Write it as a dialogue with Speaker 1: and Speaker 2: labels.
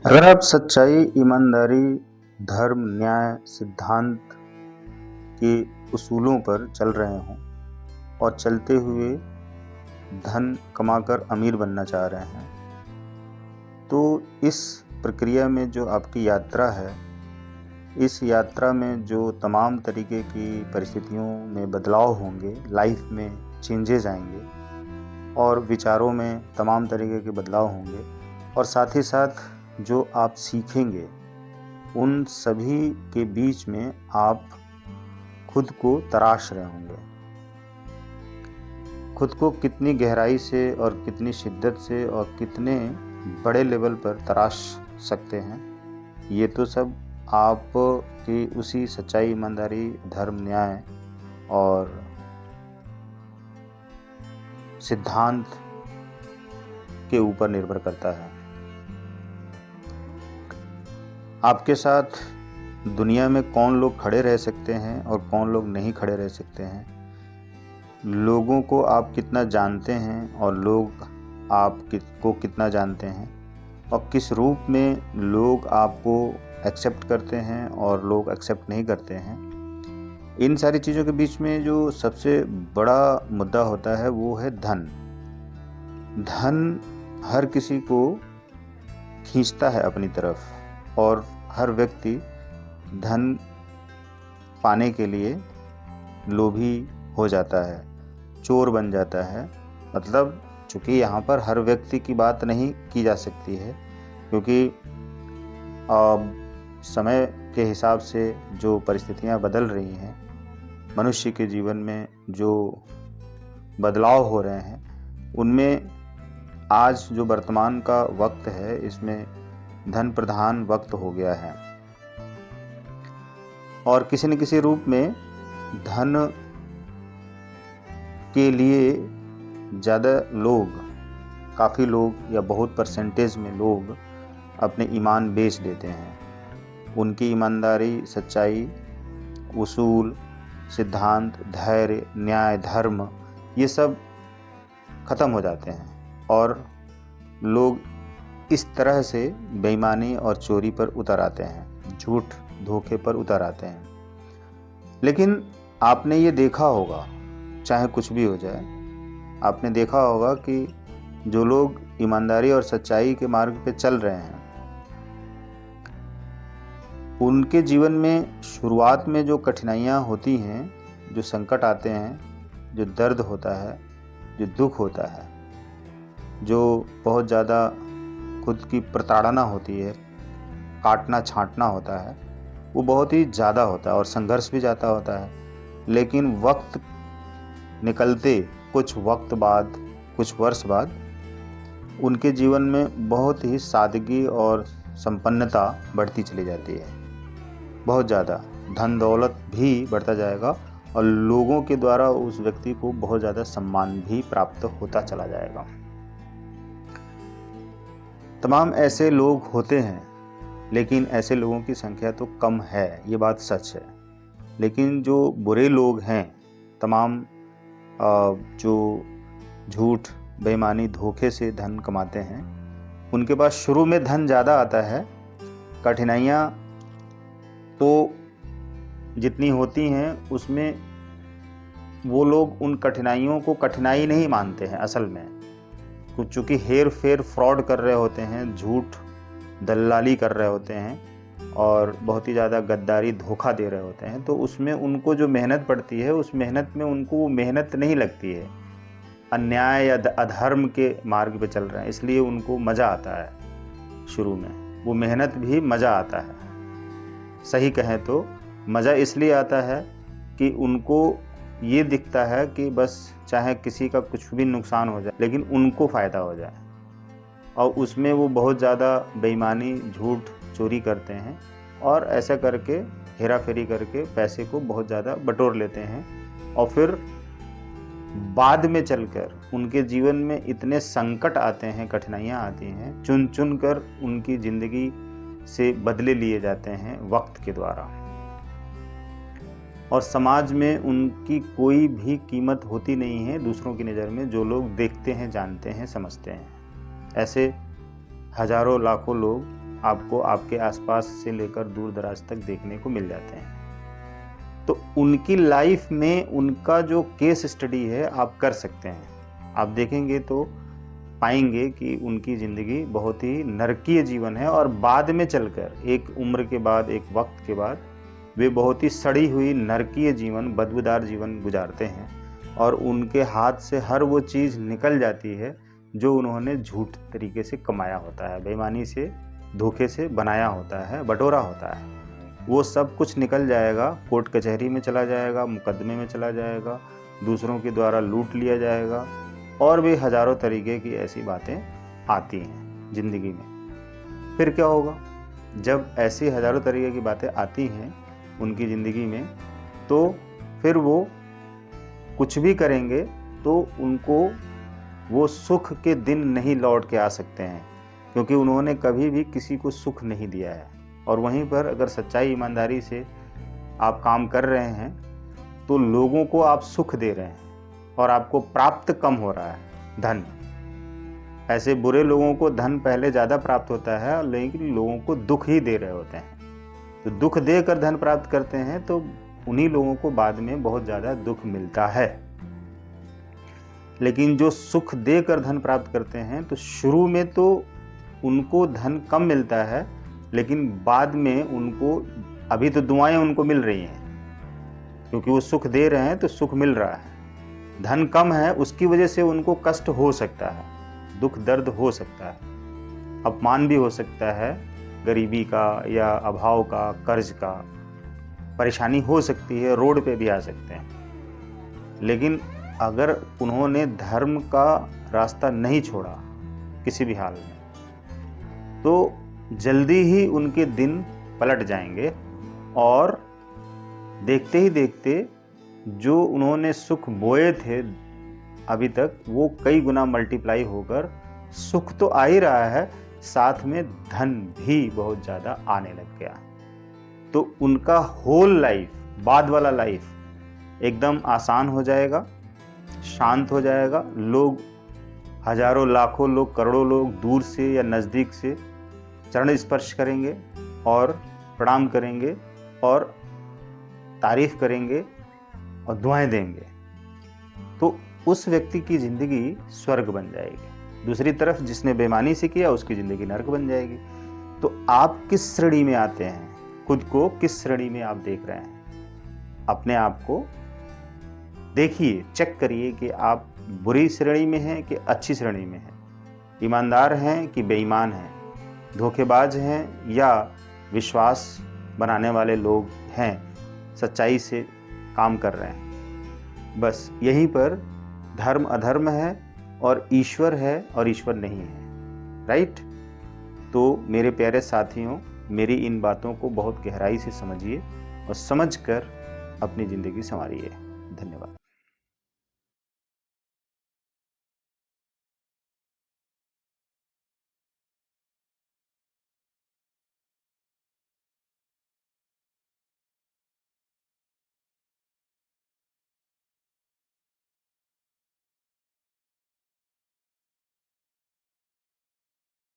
Speaker 1: अगर आप सच्चाई, ईमानदारी, धर्म, न्याय, सिद्धांत के उसूलों पर चल रहे हों और चलते हुए धन कमाकर अमीर बनना चाह रहे हैं, तो इस प्रक्रिया में जो आपकी यात्रा है, इस यात्रा में जो तमाम तरीके की परिस्थितियों में बदलाव होंगे, लाइफ में चेंजेस आएंगे और विचारों में तमाम तरीके के बदलाव होंगे और साथ ही साथ जो आप सीखेंगे, उन सभी के बीच में आप खुद को तराश रहे होंगे। खुद को कितनी गहराई से और कितनी शिद्दत से और कितने बड़े लेवल पर तराश सकते हैं, ये तो सब आप की उसी सच्चाई, ईमानदारी, धर्म, न्याय और सिद्धांत के ऊपर निर्भर करता है। आपके साथ दुनिया में कौन लोग खड़े रह सकते हैं और कौन लोग नहीं खड़े रह सकते हैं, लोगों को आप कितना जानते हैं और लोग आपको कितना जानते हैं, और किस रूप में लोग आपको एक्सेप्ट करते हैं और लोग एक्सेप्ट नहीं करते हैं, इन सारी चीज़ों के बीच में जो सबसे बड़ा मुद्दा होता है वो है धन। धन हर किसी को खींचता है अपनी तरफ और हर व्यक्ति धन पाने के लिए लोभी हो जाता है, चोर बन जाता है। मतलब चूँकि यहाँ पर हर व्यक्ति की बात नहीं की जा सकती है, क्योंकि समय के हिसाब से जो परिस्थितियाँ बदल रही हैं, मनुष्य के जीवन में जो बदलाव हो रहे हैं, उनमें आज जो वर्तमान का वक्त है, इसमें धन प्रधान वक्त हो गया है और किसी न किसी रूप में धन के लिए ज़्यादा लोग, काफ़ी लोग या बहुत परसेंटेज में लोग अपने ईमान बेच देते हैं। उनकी ईमानदारी, सच्चाई, उसूल, सिद्धांत, धैर्य, न्याय, धर्म, ये सब ख़त्म हो जाते हैं और लोग इस तरह से बेईमानी और चोरी पर उतर आते हैं, झूठ, धोखे पर उतर आते हैं। लेकिन आपने ये देखा होगा, चाहे कुछ भी हो जाए, आपने देखा होगा कि जो लोग ईमानदारी और सच्चाई के मार्ग पे चल रहे हैं, उनके जीवन में शुरुआत में जो कठिनाइयाँ होती हैं, जो संकट आते हैं, जो दर्द होता है, जो दुख होता है, जो बहुत ज़्यादा खुद की प्रताड़ना होती है, काटना छाँटना होता है, वो बहुत ही ज़्यादा होता है और संघर्ष भी ज़्यादा होता है। लेकिन वक्त निकलते कुछ वक्त बाद, कुछ वर्ष बाद, उनके जीवन में बहुत ही सादगी और संपन्नता बढ़ती चली जाती है। बहुत ज़्यादा धन दौलत भी बढ़ता जाएगा और लोगों के द्वारा उस व्यक्ति को बहुत ज़्यादा सम्मान भी प्राप्त होता चला जाएगा। तमाम ऐसे लोग होते हैं, लेकिन ऐसे लोगों की संख्या तो कम है, ये बात सच है। लेकिन जो बुरे लोग हैं, तमाम जो झूठ, बेईमानी, धोखे से धन कमाते हैं, उनके पास शुरू में धन ज़्यादा आता है, कठिनाइयाँ तो जितनी होती हैं उसमें वो लोग उन कठिनाइयों को कठिनाई नहीं मानते हैं असल में। कुछ चूँकि हेर फेर, फ्रॉड कर रहे होते हैं, झूठ, दलाली कर रहे होते हैं और बहुत ही ज़्यादा गद्दारी, धोखा दे रहे होते हैं, तो उसमें उनको जो मेहनत पड़ती है, उस मेहनत में उनको वो मेहनत नहीं लगती है। अन्याय या अधर्म के मार्ग पे चल रहे हैं, इसलिए उनको मज़ा आता है। शुरू में वो मेहनत भी मज़ा आता है। सही कहें तो मज़ा इसलिए आता है कि उनको ये दिखता है कि बस चाहे किसी का कुछ भी नुकसान हो जाए, लेकिन उनको फ़ायदा हो जाए, और उसमें वो बहुत ज़्यादा बेईमानी, झूठ, चोरी करते हैं और ऐसा करके हेरा फेरी करके पैसे को बहुत ज़्यादा बटोर लेते हैं। और फिर बाद में चलकर उनके जीवन में इतने संकट आते हैं, कठिनाइयाँ आती हैं, चुन चुन कर उनकी ज़िंदगी से बदले लिए जाते हैं वक्त के द्वारा, और समाज में उनकी कोई भी कीमत होती नहीं है दूसरों की नज़र में, जो लोग देखते हैं, जानते हैं, समझते हैं। ऐसे हजारों लाखों लोग आपको आपके आसपास से लेकर दूर दराज तक देखने को मिल जाते हैं। तो उनकी लाइफ में उनका जो केस स्टडी है आप कर सकते हैं। आप देखेंगे तो पाएंगे कि उनकी ज़िंदगी बहुत ही नरकीय जीवन है, और बाद में चलकर एक उम्र के बाद, एक वक्त के बाद वे बहुत ही सड़ी हुई नरकीय जीवन, बदबूदार जीवन गुजारते हैं, और उनके हाथ से हर वो चीज़ निकल जाती है जो उन्होंने झूठ तरीके से कमाया होता है, बेईमानी से, धोखे से बनाया होता है, बटोरा होता है। वो सब कुछ निकल जाएगा, कोर्ट कचहरी में चला जाएगा, मुकदमे में चला जाएगा, दूसरों के द्वारा लूट लिया जाएगा, और भी हज़ारों तरीके की ऐसी बातें आती हैं ज़िंदगी में। फिर क्या होगा? जब ऐसी हज़ारों तरीके की बातें आती हैं उनकी ज़िंदगी में, तो फिर वो कुछ भी करेंगे तो उनको वो सुख के दिन नहीं लौट के आ सकते हैं, क्योंकि उन्होंने कभी भी किसी को सुख नहीं दिया है। और वहीं पर अगर सच्चाई ईमानदारी से आप काम कर रहे हैं तो लोगों को आप सुख दे रहे हैं, और आपको प्राप्त कम हो रहा है धन। ऐसे बुरे लोगों को धन पहले ज़्यादा प्राप्त होता है, लेकिन लोगों को दुख ही दे रहे होते हैं। तो दुख देकर धन प्राप्त करते हैं तो उन्हीं लोगों को बाद में बहुत ज़्यादा दुख मिलता है। लेकिन जो सुख देकर धन प्राप्त करते हैं तो शुरू में तो उनको धन कम मिलता है, लेकिन बाद में उनको, अभी तो दुआएं उनको मिल रही हैं क्योंकि वो सुख दे रहे हैं तो सुख मिल रहा है। धन कम है, उसकी वजह से उनको कष्ट हो सकता है, दुख दर्द हो सकता है, अपमान भी हो सकता है, गरीबी का या अभाव का, कर्ज का परेशानी हो सकती है, रोड पे भी आ सकते हैं। लेकिन अगर उन्होंने धर्म का रास्ता नहीं छोड़ा किसी भी हाल में, तो जल्दी ही उनके दिन पलट जाएंगे, और देखते ही देखते जो उन्होंने सुख बोए थे अभी तक, वो कई गुना मल्टीप्लाई होकर सुख तो आ ही रहा है, साथ में धन भी बहुत ज़्यादा आने लग गया। तो उनका होल लाइफ, बाद वाला लाइफ एकदम आसान हो जाएगा, शांत हो जाएगा। लोग, हजारों लाखों लोग, करोड़ों लोग दूर से या नज़दीक से चरण स्पर्श करेंगे और प्रणाम करेंगे और तारीफ करेंगे और दुआएं देंगे। तो उस व्यक्ति की ज़िंदगी स्वर्ग बन जाएगी। दूसरी तरफ जिसने बेईमानी से किया उसकी ज़िंदगी नर्क बन जाएगी। तो आप किस श्रेणी में आते हैं? खुद को किस श्रेणी में आप देख रहे हैं? अपने आप को देखिए, चेक करिए कि आप बुरी श्रेणी में हैं कि अच्छी श्रेणी में हैं, ईमानदार हैं कि बेईमान हैं, धोखेबाज हैं या विश्वास बनाने वाले लोग हैं, सच्चाई से काम कर रहे हैं। बस यहीं पर धर्म अधर्म है और ईश्वर है और ईश्वर नहीं है। राइट? तो मेरे प्यारे साथियों, मेरी इन बातों को बहुत गहराई से समझिए और समझकर अपनी ज़िंदगी संवारिए। धन्यवाद।